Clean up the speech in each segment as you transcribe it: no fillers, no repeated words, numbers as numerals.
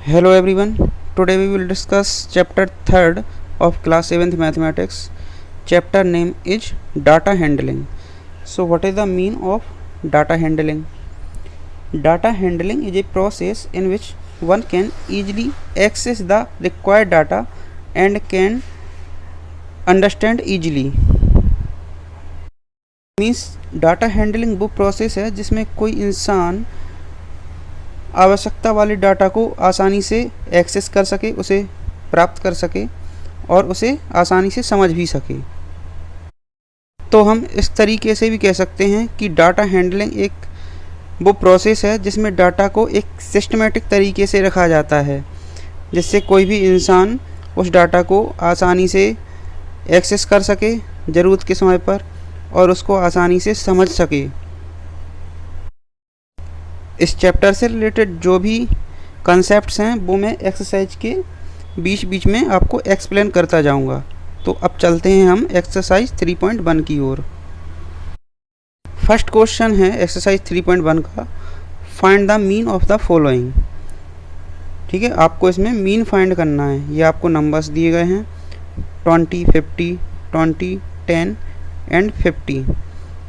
Hello everyone. Today we will discuss chapter 3rd of class 7th mathematics. Chapter name is data handling. So what is the mean of data handling? Data handling is a process in which one can easily access the required data and can understand easily. Means data handling वो process है जिसमें कोई इंसान आवश्यकता वाले data को आसानी से एक्सेस कर सके, उसे प्राप्त कर सके और उसे आसानी से समझ भी सके। तो हम इस तरीके से भी कह सकते हैं कि डाटा हैंडलिंग एक वो प्रोसेस है जिसमें डाटा को एक सिस्टमेटिक तरीके से रखा जाता है, जिससे कोई भी इंसान उस डाटा को आसानी से एक्सेस कर सके ज़रूरत के समय पर और उसको आसानी से समझ सके। इस चैप्टर से रिलेटेड जो भी कॉन्सेप्ट्स हैं वो मैं एक्सरसाइज के बीच बीच में आपको एक्सप्लेन करता जाऊंगा। तो अब चलते हैं हम एक्सरसाइज 3.1 की ओर। फर्स्ट क्वेश्चन है एक्सरसाइज 3.1 का, find the mean of the following. ठीक है, आपको इसमें मीन फाइंड करना है। ये आपको नंबर्स दिए गए हैं 20, 50, 20, 10 एंड 50।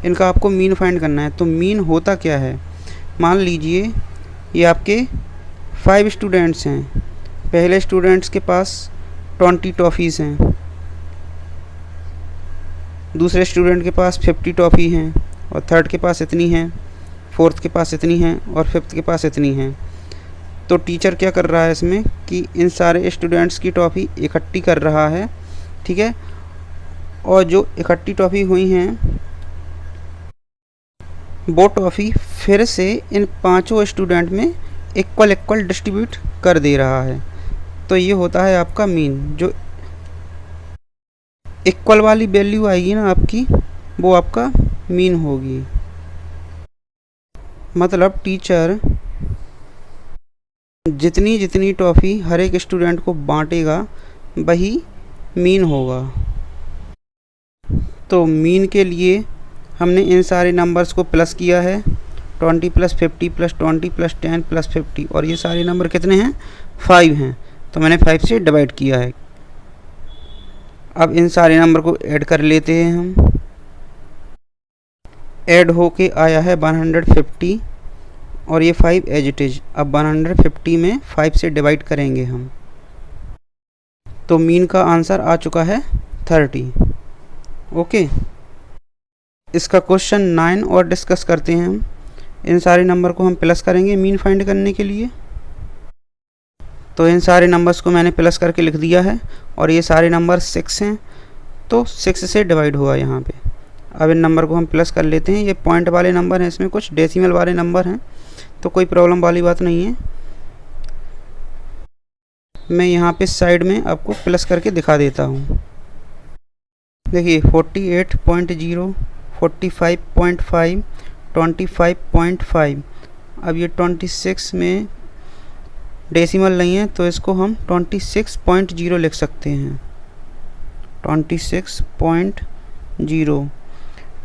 इनका आपको मीन फाइंड करना है। तो मीन होता क्या है, मान लीजिए ये आपके 5 स्टूडेंट्स हैं। पहले स्टूडेंट्स के पास 20 टॉफ़ीज़ हैं, दूसरे स्टूडेंट के पास 50 टॉफ़ी हैं और थर्ड के पास इतनी हैं, फोर्थ के पास इतनी हैं और फिफ्थ के पास इतनी हैं। तो टीचर क्या कर रहा है इसमें कि इन सारे स्टूडेंट्स की टॉफ़ी इकट्ठी कर रहा है। ठीक है, और जो इकट्ठी टॉफ़ी हुई हैं वो टॉफ़ी फिर से इन 5 स्टूडेंट में इक्वल डिस्ट्रीब्यूट कर दे रहा है। तो ये होता है आपका मीन। जो इक्वल वाली वैल्यू आएगी ना आपकी, वो आपका मीन होगी। मतलब टीचर जितनी जितनी टॉफ़ी हर एक स्टूडेंट को बांटेगा वही मीन होगा। तो मीन के लिए हमने इन सारे नंबर्स को प्लस किया है, 20 + 50 + 20 + 10 + 50, और ये सारे नंबर कितने हैं, 5 हैं। तो मैंने 5 से डिवाइड किया है। अब इन सारे नंबर को ऐड कर लेते हैं हम। ऐड होके आया है 150 और ये 5 एज इट इज। अब 150 में 5 से डिवाइड करेंगे हम, तो मीन का आंसर आ चुका है 30। ओके, इसका क्वेश्चन 9 और डिस्कस करते हैं हम। इन सारे नंबर को हम प्लस करेंगे मीन फाइंड करने के लिए। तो इन सारे नंबर्स को मैंने प्लस करके लिख दिया है और ये सारे नंबर 6 हैं, तो 6 से डिवाइड हुआ यहाँ पे। अब इन नंबर को हम प्लस कर लेते हैं। ये पॉइंट वाले नंबर हैं, इसमें कुछ डेसिमल वाले नंबर हैं, तो कोई प्रॉब्लम वाली बात नहीं है। मैं यहाँ पे साइड में आपको प्लस करके दिखा देता हूँ। देखिए 48.0, 45.5, 25.5। अब ये 26 में डेसिमल नहीं है, तो इसको हम 26.0 लिख सकते हैं। 26.0।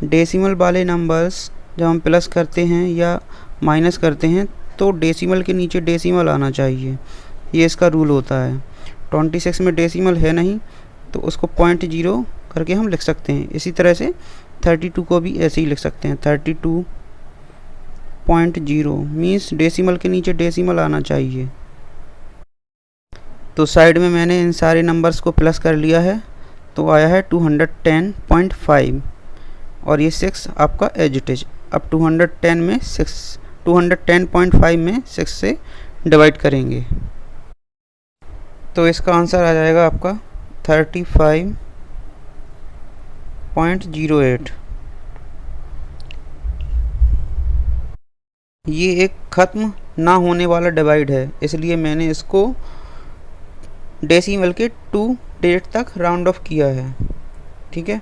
डेसिमल वाले नंबर्स जब हम प्लस करते हैं या माइनस करते हैं तो डेसिमल के नीचे डेसिमल आना चाहिए, ये इसका रूल होता है। 26 में डेसिमल है नहीं, तो उसको 0.0 करके हम लिख सकते हैं। इसी तरह से 32 को भी ऐसे ही लिख सकते हैं। 32.0 मीन्स डेसिमल के नीचे डेसिमल आना चाहिए। तो साइड में मैंने इन सारे नंबर्स को प्लस कर लिया है, तो आया है 210.5 और ये 6 आपका एज इट इज। अब 210.5 में 6 से डिवाइड करेंगे, तो इसका आंसर आ जाएगा आपका 35.08। ये एक ख़त्म ना होने वाला डिवाइड है, इसलिए मैंने इसको डेसिमल के 2 डिजिट तक राउंड ऑफ किया है। ठीक है,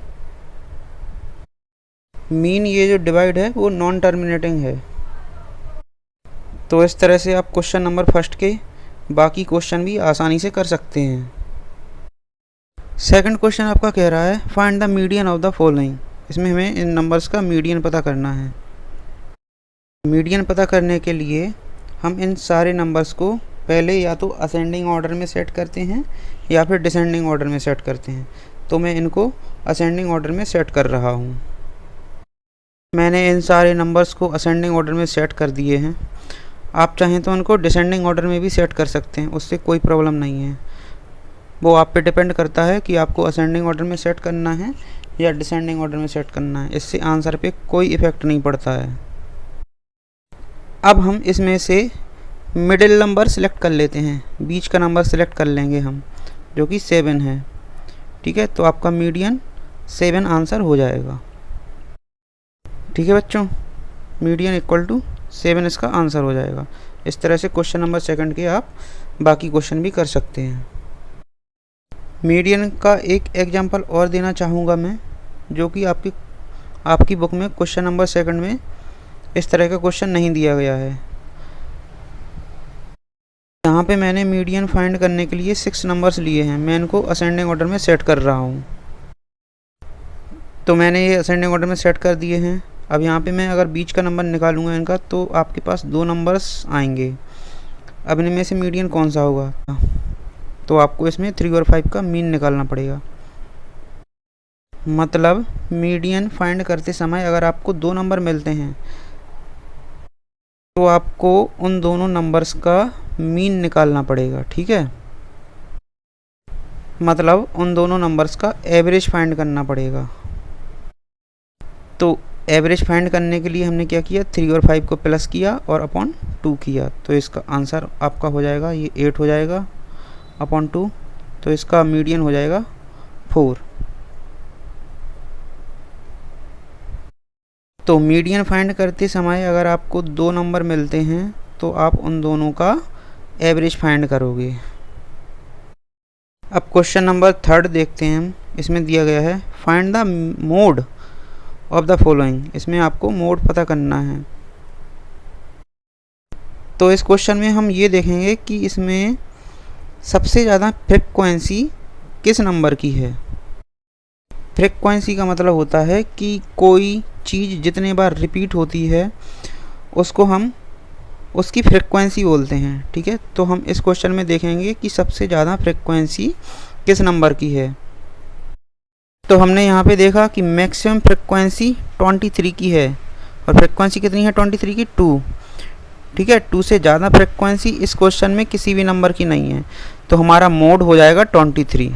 मीन ये जो डिवाइड है वो नॉन टर्मिनेटिंग है। तो इस तरह से आप क्वेश्चन नंबर फर्स्ट के बाकी क्वेश्चन भी आसानी से कर सकते हैं। सेकंड क्वेश्चन आपका कह रहा है find the median of the following. इसमें हमें इन नंबर्स का मीडियन पता करना है। मीडियन पता करने के लिए हम इन सारे नंबर्स को पहले या तो असेंडिंग ऑर्डर में सेट करते हैं या फिर डिसेंडिंग ऑर्डर में सेट करते हैं। तो मैं इनको असेंडिंग ऑर्डर में सेट कर रहा हूँ। मैंने इन सारे नंबर्स को असेंडिंग ऑर्डर में सेट कर दिए हैं। आप चाहें तो उनको डिसेंडिंग ऑर्डर में भी सेट कर सकते हैं, उससे कोई प्रॉब्लम नहीं है। वो आप पे डिपेंड करता है कि आपको असेंडिंग ऑर्डर में सेट करना है या डिसेंडिंग ऑर्डर में सेट करना है। इससे आंसर पे कोई इफ़ेक्ट नहीं पड़ता है। अब हम इसमें से मिडिल नंबर सेलेक्ट कर लेते हैं, बीच का नंबर सेलेक्ट कर लेंगे हम, जो कि 7 है। ठीक है, तो आपका मीडियन 7 आंसर हो जाएगा। ठीक है बच्चों, मीडियन इक्वल टू 7 इसका आंसर हो जाएगा। इस तरह से क्वेश्चन नंबर 2 के आप बाकी क्वेश्चन भी कर सकते हैं। मीडियन का एक एग्जांपल और देना चाहूँगा मैं, जो कि आपकी बुक में क्वेश्चन नंबर 2 में इस तरह का क्वेश्चन नहीं दिया गया है। यहाँ पे मैंने मीडियन फाइंड करने के लिए 6 नंबर्स लिए हैं। मैं इनको असेंडिंग ऑर्डर में सेट कर रहा हूँ। तो मैंने ये असेंडिंग ऑर्डर में सेट कर दिए हैं। अब यहाँ पे मैं अगर बीच का नंबर निकालूंगा इनका, तो आपके पास 2 नंबर्स आएंगे। अब इनमें से मीडियन कौन सा होगा, तो आपको इसमें 3 और 5 का मीन निकालना पड़ेगा। मतलब मीडियन फाइंड करते समय अगर आपको 2 नंबर मिलते हैं तो आपको उन दोनों नंबर्स का मीन निकालना पड़ेगा। ठीक है, मतलब उन दोनों नंबर्स का एवरेज फाइंड करना पड़ेगा। तो एवरेज फाइंड करने के लिए हमने क्या किया, 3 और 5 को प्लस किया और अपॉन 2 किया। तो इसका आंसर आपका हो जाएगा, ये 8 हो जाएगा अपॉन 2। तो इसका मीडियन हो जाएगा 4। तो मीडियन फाइंड करते समय अगर आपको 2 नंबर मिलते हैं तो आप उन दोनों का एवरेज फाइंड करोगे। अब क्वेश्चन नंबर 3 देखते हैं हम। इसमें दिया गया है find the mode of the following. इसमें आपको मोड पता करना है। तो इस क्वेश्चन में हम ये देखेंगे कि इसमें सबसे ज़्यादा फ्रीक्वेंसी किस नंबर की है। फ्रीक्वेंसी का मतलब होता है कि कोई चीज़ जितने बार रिपीट होती है उसको हम उसकी फ्रीक्वेंसी बोलते हैं। ठीक है, तो हम इस क्वेश्चन में देखेंगे कि सबसे ज़्यादा फ्रीक्वेंसी किस नंबर की है। तो हमने यहाँ पे देखा कि मैक्सिमम फ्रीक्वेंसी 23 की है और फ्रीक्वेंसी कितनी है 23 की, 2। ठीक है, 2 से ज़्यादा फ्रीक्वेंसी इस क्वेश्चन में किसी भी नंबर की नहीं है। तो हमारा मोड हो जाएगा 23।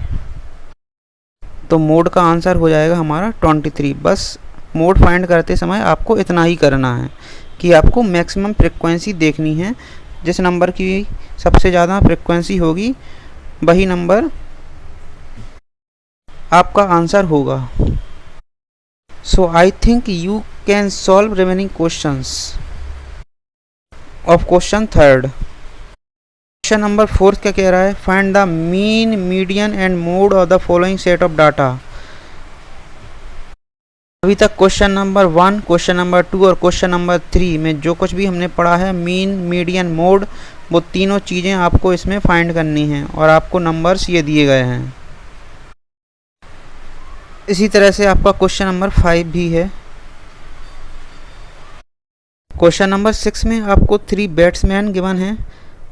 तो मोड का आंसर हो जाएगा हमारा 23। बस मोड फाइंड करते समय आपको इतना ही करना है कि आपको मैक्सिमम फ्रीक्वेंसी देखनी है। जिस नंबर की सबसे ज़्यादा फ्रीक्वेंसी होगी वही नंबर आपका आंसर होगा। So I think you can solve remaining questions of question 3। Question number 4 क्या कह रहा है, find the mean median and mode of the following set of data. अभी तक क्वेश्चन नंबर 1, क्वेश्चन नंबर 2 और क्वेश्चन नंबर 3 में जो कुछ भी हमने पढ़ा है, मीन, मीडियन, मोड, वो तीनों चीज़ें आपको इसमें फाइंड करनी हैं और आपको नंबर्स ये दिए गए हैं। इसी तरह से आपका क्वेश्चन नंबर 5 भी है। क्वेश्चन नंबर 6 में आपको 3 बैट्समैन गिवन हैं,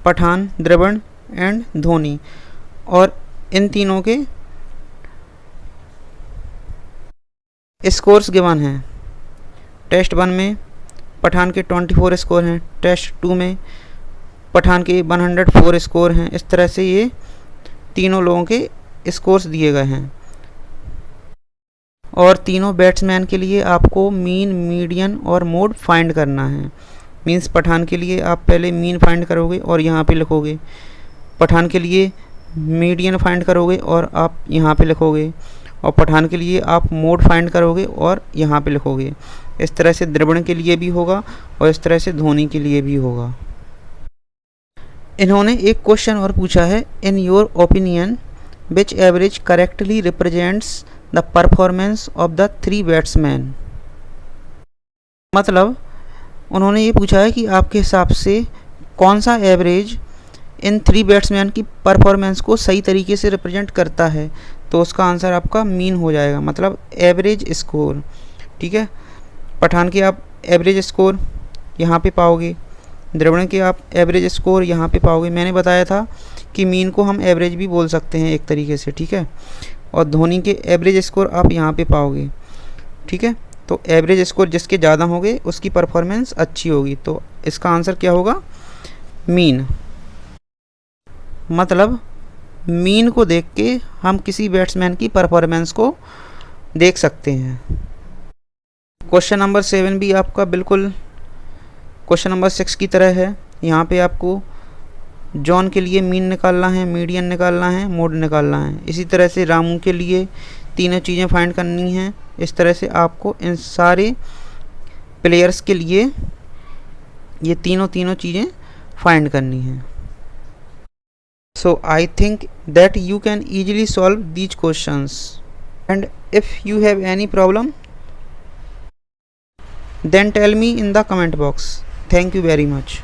पठान, द्रविड़ एंड धोनी, और इन तीनों के स्कोर्स गिवन हैं। टेस्ट 1 में पठान के 24 स्कोर हैं, टेस्ट 2 में पठान के 104 स्कोर हैं। इस तरह से ये तीनों लोगों के स्कोर्स दिए गए हैं और तीनों बैट्समैन के लिए आपको मीन, मीडियन और मोड फाइंड करना है। मीन्स पठान के लिए आप पहले मीन फाइंड करोगे और यहाँ पे लिखोगे, पठान के लिए मीडियन फाइंड करोगे और आप यहाँ पे लिखोगे, और पठान के लिए आप मोड फाइंड करोगे और यहाँ पे लिखोगे। इस तरह से द्रविड़ के लिए भी होगा और इस तरह से धोनी के लिए भी होगा। इन्होंने एक क्वेश्चन और पूछा है, in your opinion which average correctly represents the performance of the 3 batsman. मतलब उन्होंने ये पूछा है कि आपके हिसाब से कौन सा एवरेज इन 3 बैट्समैन की परफॉर्मेंस को सही तरीके से रिप्रेजेंट करता है। तो उसका आंसर आपका मीन हो जाएगा, मतलब एवरेज स्कोर। ठीक है, पठान के आप एवरेज स्कोर यहाँ पे पाओगे, द्रविड़ के आप एवरेज स्कोर यहाँ पे पाओगे। मैंने बताया था कि मीन को हम एवरेज भी बोल सकते हैं एक तरीके से, ठीक है। और धोनी के एवरेज स्कोर आप यहाँ पे पाओगे, ठीक है। तो एवरेज स्कोर जिसके ज़्यादा होंगे उसकी परफॉर्मेंस अच्छी होगी। तो इसका आंसर क्या होगा? मीन। मतलब मीन को देख के हम किसी बैट्समैन की परफॉर्मेंस को देख सकते हैं। क्वेश्चन नंबर 7 भी आपका बिल्कुल क्वेश्चन नंबर 6 की तरह है। यहाँ पे आपको जॉन के लिए मीन निकालना है, मीडियन निकालना है, मोड निकालना है। इसी तरह से रामू के लिए तीनों चीज़ें फाइंड करनी हैं। इस तरह से आपको इन सारे प्लेयर्स के लिए ये तीनों चीज़ें फाइंड करनी हैं। So I think that you can easily solve these questions, and if you have any problem then tell me in the comment box. Thank you very much.